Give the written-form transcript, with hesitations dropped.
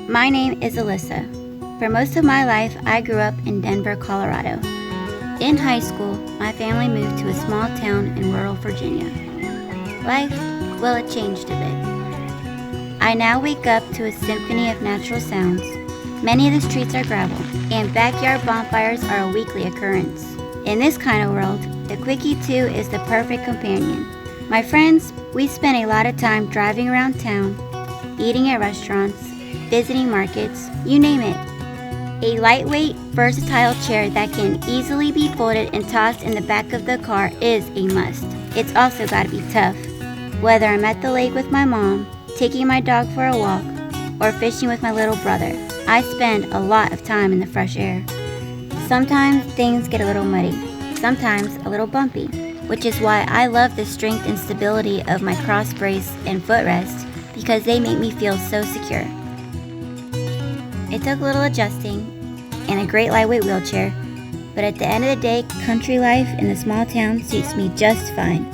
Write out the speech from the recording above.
My name is Alyssa. For most of my life, I grew up in Denver, Colorado. In high school, my family moved to a small town in rural Virginia. Life, well, it changed a bit. I now wake up to a symphony of natural sounds. Many of the streets are gravel, and backyard bonfires are a weekly occurrence. In this kind of world, the Quickie 2 is the perfect companion. My friends, we spend a lot of time driving around town, eating at restaurants, visiting markets, you name it. A lightweight, versatile chair that can easily be folded and tossed in the back of the car is a must. It's also gotta be tough. Whether I'm at the lake with my mom, taking my dog for a walk, or fishing with my little brother, I spend a lot of time in the fresh air. Sometimes things get a little muddy, sometimes a little bumpy, which is why I love the strength and stability of my cross brace and footrest because they make me feel so secure. It took a little adjusting and a great lightweight wheelchair, but at the end of the day, country life in the small town suits me just fine.